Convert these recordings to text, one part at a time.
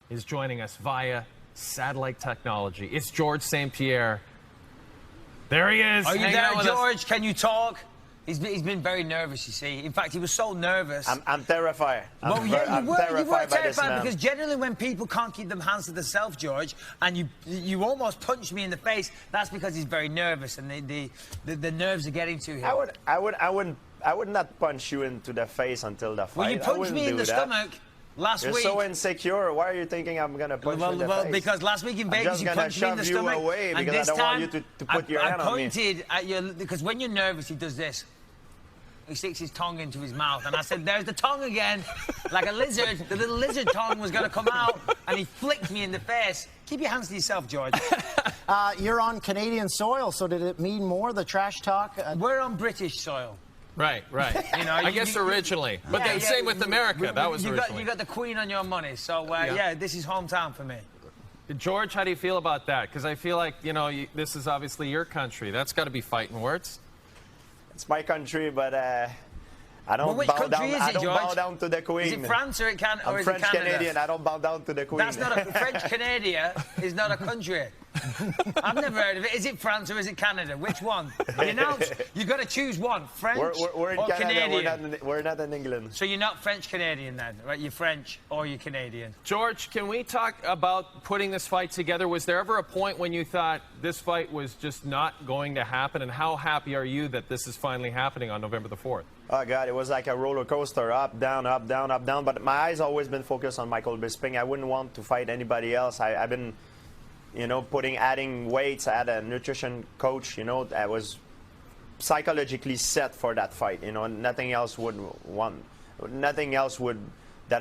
is joining us via satellite technology. It's George St. Pierre. There he is. Are you there, George? Can you talk? He's been very nervous, you see. In fact, he was so nervous. I'm terrified. I'm terrified by this man. Because generally when people can't keep their hands to themselves, George, and you almost punched me in the face, that's because he's very nervous and the nerves are getting to him. I would not punch you into the face until the fight. Well, you punched me in the stomach last week. You're so insecure. Why are you thinking I'm going to punch you in the face? Because last week in Vegas you punched me in the stomach. I'm just going to shove you away because I don't want you to put your hand on me. I pointed at your... Because when you're nervous, he does this. He sticks his tongue into his mouth, and I said, there's the tongue again. Like a lizard, the little lizard tongue was going to come out, and he flicked me in the face. Keep your hands to yourself, George. You're on Canadian soil, so did it mean more, the trash talk? We're on British soil. Right. You know, I guess originally. But then same with America. That was originally. You got the Queen on your money, so yeah, this is hometown for me. George, how do you feel about that? Because I feel like, you know, this is obviously your country. That's got to be fighting words. It's my country, but I don't bow down. I don't bow down to the Queen. Is it France or Canada? I'm French Canadian. I don't bow down to the Queen. That's not a French Canada. Is not a country. I've never heard of it. Is it France or is it Canada? Which one? You've got to choose one. French we're in or Canada. Canadian. We're not in England. So you're not French Canadian then, right? You're French or you're Canadian. George, can we talk about putting this fight together? Was there ever a point when you thought this fight was just not going to happen? And how happy are you that this is finally happening on November the 4th? Oh, God, it was like a roller coaster, up, down, up, down, up, down. But my eyes always been focused on Michael Bisping. I wouldn't want to fight anybody else. I've been, you know, adding weights. I had a nutrition coach, you know, I was psychologically set for that fight. You know, nothing else that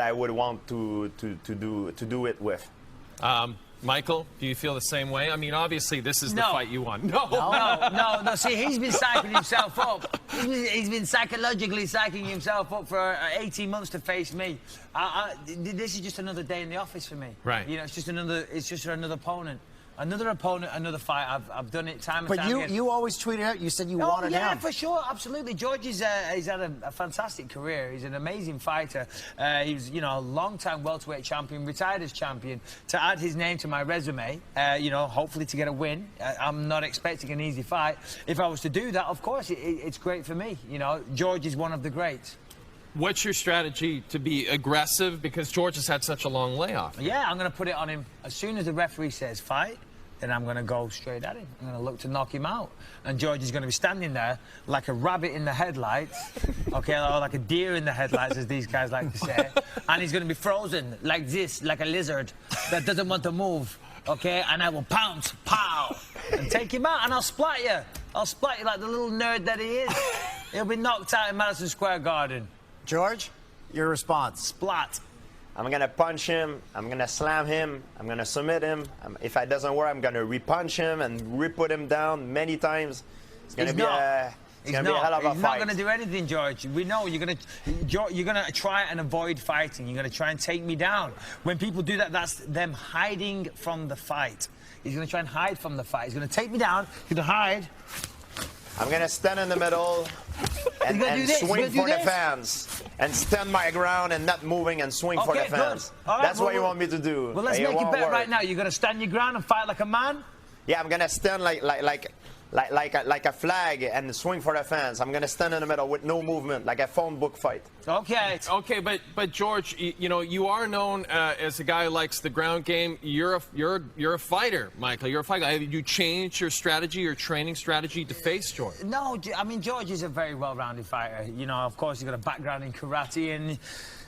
I would want to do it with. Michael, do you feel the same way? I mean, obviously, this is the fight you won. No. See, he's been psyching himself up. He's been psychologically psyching himself up for 18 months to face me. This is just another day in the office for me. Right. You know, it's just another opponent. Another opponent, another fight. I've done it time and time again. But you always tweeted out, you said you wanted him. Yeah, for sure, absolutely. George he's had a fantastic career. He's an amazing fighter. He was, you know, a long-time welterweight champion, retired as champion. To add his name to my resume, you know, hopefully to get a win. I'm not expecting an easy fight. If I was to do that, of course, it's great for me. You know, George is one of the greats. What's your strategy to be aggressive? Because George has had such a long layoff. Yeah, I'm going to put it on him. As soon as the referee says fight, then I'm going to go straight at him. I'm going to look to knock him out. And George is going to be standing there like a rabbit in the headlights, okay, or like a deer in the headlights, as these guys like to say. And he's going to be frozen like this, like a lizard that doesn't want to move, okay? And I will pounce, pow, and take him out, and I'll splat you. I'll splat you like the little nerd that he is. He'll be knocked out in Madison Square Garden. George, your response. Splat. I'm going to punch him, I'm going to slam him, I'm going to submit him. If it doesn't work, I'm going to re-punch him and re-put him down many times. It's going to be a hell of a fight. He's not going to do anything, George. We know you're going to try and avoid fighting. You're going to try and take me down. When people do that, that's them hiding from the fight. He's going to try and hide from the fight. He's going to take me down. He's going to hide. I'm going to stand in the middle and swing for the fans. And stand my ground and not moving and swing for the fans. Right, that's what you want me to do. Well, let's make it better right now. You're going to stand your ground and fight like a man? Yeah, I'm going to stand like a flag and swing for the fans. I'm going to stand in the middle with no movement, like a phone book fight. Okay. Okay, but George, you know, you are known as a guy who likes the ground game. You're a fighter, Michael. You're a fighter. Have you changed your strategy, your training strategy to face George? No, I mean, George is a very well-rounded fighter. You know, of course, he's got a background in karate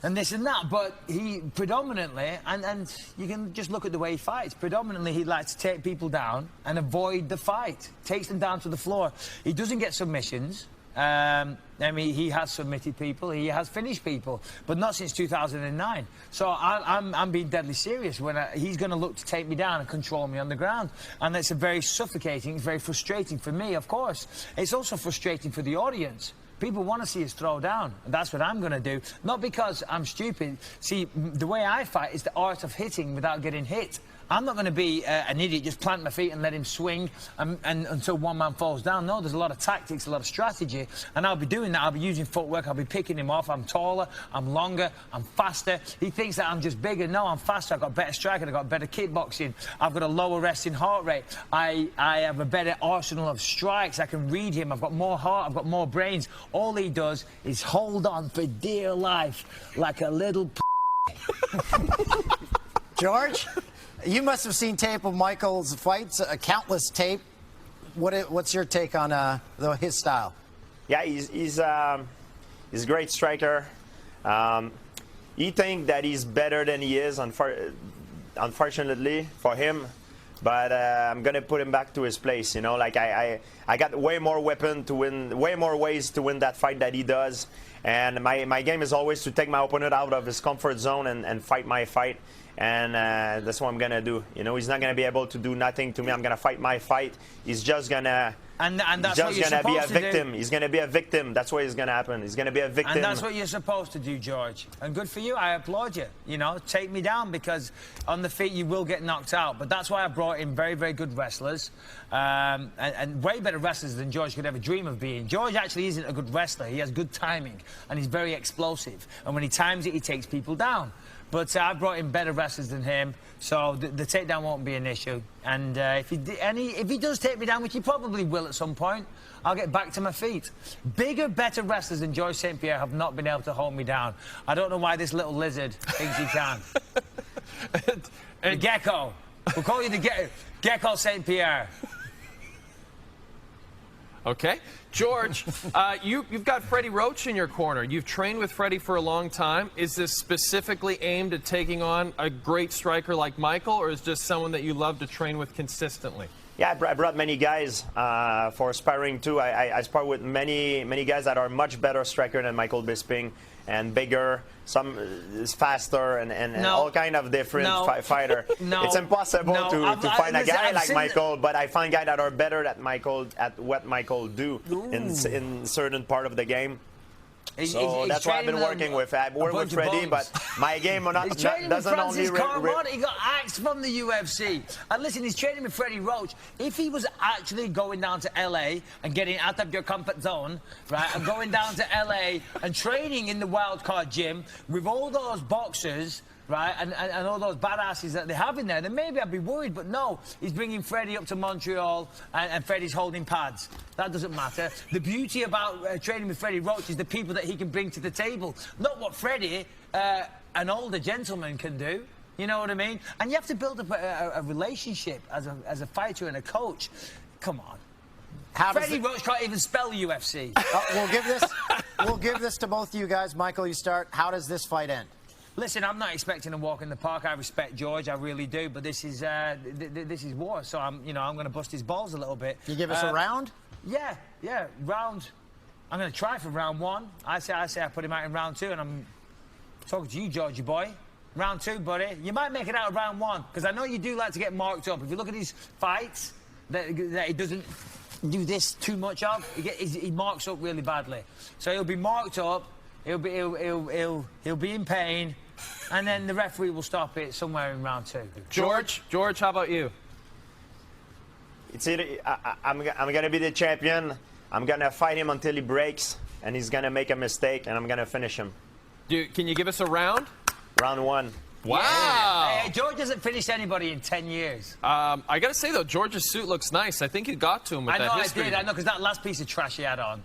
and this and that, but he predominantly, and you can just look at the way he fights, predominantly he likes to take people down and avoid the fight, takes them down to the floor. He doesn't get submissions. I mean, he has submitted people, he has finished people, but not since 2009. So I'm being deadly serious when he's going to look to take me down and control me on the ground. And it's very suffocating, it's very frustrating for me, of course. It's also frustrating for the audience. People want to see us throw down, and that's what I'm going to do. Not because I'm stupid. See, the way I fight is the art of hitting without getting hit. I'm not going to be an idiot, just plant my feet and let him swing and until one man falls down. No, there's a lot of tactics, a lot of strategy, and I'll be doing that. I'll be using footwork. I'll be picking him off. I'm taller, I'm longer, I'm faster. He thinks that I'm just bigger. No, I'm faster. I've got better striking. I've got better kickboxing. I've got a lower resting heart rate. I have a better arsenal of strikes. I can read him. I've got more heart. I've got more brains. All he does is hold on for dear life like a little George, you must have seen tape of Michael's fights, countless tape. What's your take on his style? Yeah, he's a great striker. He thinks that he's better than he is, unfortunately for him. But I'm gonna put him back to his place. You know, like I got way more weapon to win, way more ways to win that fight that he does. And my game is always to take my opponent out of his comfort zone and fight my fight. And that's what I'm gonna do. You know, he's not gonna be able to do nothing to me. I'm gonna fight my fight. He's just gonna. And that's what you're gonna be a supposed to victim. do. He's gonna be a victim. That's what is gonna happen. He's gonna be a victim. And that's what you're supposed to do, George. And good for you. I applaud you. You know, take me down, because on the feet you will get knocked out. But that's why I brought in very, very good wrestlers, and way better wrestlers than George could ever dream of being. George actually isn't a good wrestler. He has good timing, and he's very explosive. And when he times it, he takes people down. But I brought in better wrestlers than him, so the takedown won't be an issue. And if he does take me down, which he probably will at some point, I'll get back to my feet. Bigger, better wrestlers than George St. Pierre have not been able to hold me down. I don't know why this little lizard thinks he can. The gecko. We'll call you the Gecko St. Pierre. Okay. George, you've got Freddie Roach in your corner. You've trained with Freddie for a long time. Is this specifically aimed at taking on a great striker like Michael, or is just someone that you love to train with consistently? Yeah, I brought many guys for sparring too. I spar with many guys that are much better striker than Michael Bisping, and bigger. Some is faster and all kind of different fighter. It's impossible to find a guy like Michael, but I find guys that are better at what Michael do in certain part of the game. So that's what I've been working with. I work with Freddie, but my game doesn't only... He got axed from the UFC. And listen, he's training with Freddie Roach. If he was actually going down to LA and getting out of your comfort zone, right, and going down to LA and training in the Wildcard gym with all those boxers, right, and all those badasses that they have in there, then maybe I'd be worried. But no, he's bringing Freddie up to Montreal, and Freddie's holding pads. That doesn't matter. The beauty about training with Freddie Roach is the people that he can bring to the table, not what Freddie, an older gentleman, can do. You know what I mean? And you have to build up a relationship as a fighter and a coach. Come on. Freddie Roach can't even spell UFC. We'll give this to both of you guys. Michael, you start. How does this fight end? Listen, I'm not expecting a walk in the park. I respect George, I really do. But this is war, so I'm going to bust his balls a little bit. Can you give us a round? Yeah, round. I'm going to try for round one. I say I put him out in round two, and I'm talking to you, Georgie boy. Round two, buddy. You might make it out of round one, because I know you do like to get marked up. If you look at his fights, that he doesn't do this too much of, he marks up really badly. So he'll be marked up. He'll be in pain. And then the referee will stop it somewhere in round two. George, how about you? It's either I'm gonna be the champion. I'm gonna fight him until he breaks, and he's gonna make a mistake, and I'm gonna finish him. Can you give us a round? Round one. Wow. Yeah. Hey, George hasn't finished anybody in 10 years. I got to say, though, George's suit looks nice. I think you got to him with that history. I know, because that last piece of trash he had on.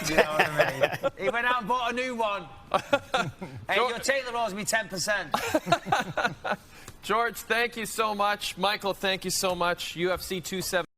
You know what I mean? He went out and bought a new one. Hey, your tailor owes me 10%. George, thank you so much. Michael, thank you so much. UFC 270.